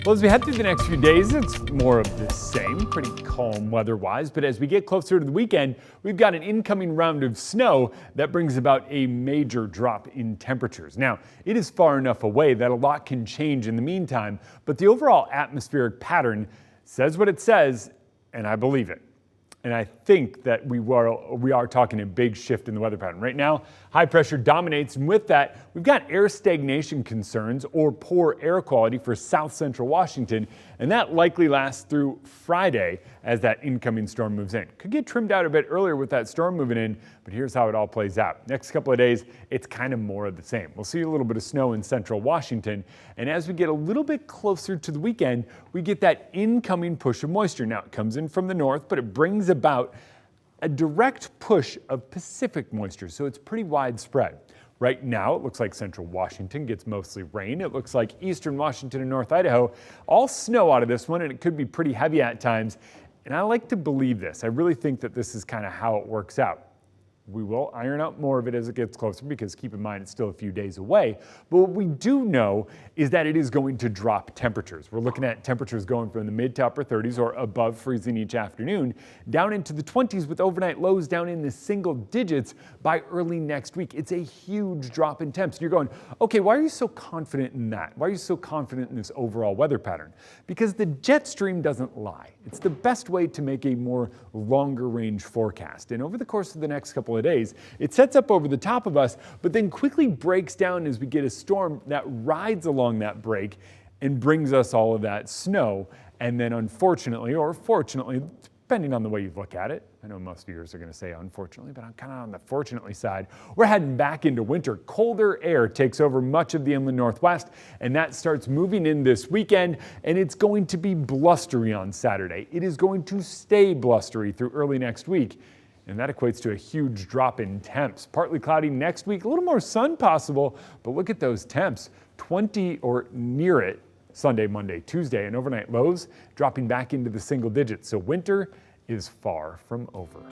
Well, as we head through the next few days, it's more of the same, pretty calm weather-wise. But as we get closer to the weekend, we've got an incoming round of snow that brings about a major drop in temperatures. Now, it is far enough away that a lot can change in the meantime, but the overall atmospheric pattern says what it says, and I believe it. And I think that we are talking a big shift in the weather pattern. Right now, high pressure dominates, and with that, we've got air stagnation concerns or poor air quality for south central Washington, and that likely lasts through Friday as that incoming storm moves in. Could get trimmed out a bit earlier with that storm moving in, but here's how it all plays out. Next couple of days, it's kind of more of the same. We'll see a little bit of snow in central Washington, and as we get a little bit closer to the weekend, we get that incoming push of moisture. Now, it comes in from the north, but it brings about a direct push of Pacific moisture, so it's pretty widespread. Right now, it looks like central Washington gets mostly rain. It looks like eastern Washington and North Idaho, all snow out of this one, and it could be pretty heavy at times. And I like to believe this. I really think that this is kind of how it works out. We will iron out more of it as it gets closer because keep in mind it's still a few days away. But what we do know is that it is going to drop temperatures. We're looking at temperatures going from the mid to upper 30s or above freezing each afternoon down into the 20s with overnight lows down in the single digits by early next week. It's a huge drop in temps. And you're going, okay, why are you so confident in that? Why are you so confident in this overall weather pattern? Because the jet stream doesn't lie. It's the best way to make a more longer range forecast. And over the course of the next couple of days, it sets up over the top of us, but then quickly breaks down as we get a storm that rides along that break and brings us all of that snow. And then unfortunately, or fortunately, depending on the way you look at it, I know most viewers are going to say unfortunately, but I'm kind of on the fortunately side. We're heading back into winter. Colder air takes over much of the inland northwest, and that starts moving in this weekend, and it's going to be blustery on Saturday. It is going to stay blustery through early next week, and that equates to a huge drop in temps. Partly cloudy next week, a little more sun possible, but look at those temps, 20 or near it Sunday, Monday, Tuesday, and overnight lows dropping back into the single digits. So winter is far from over.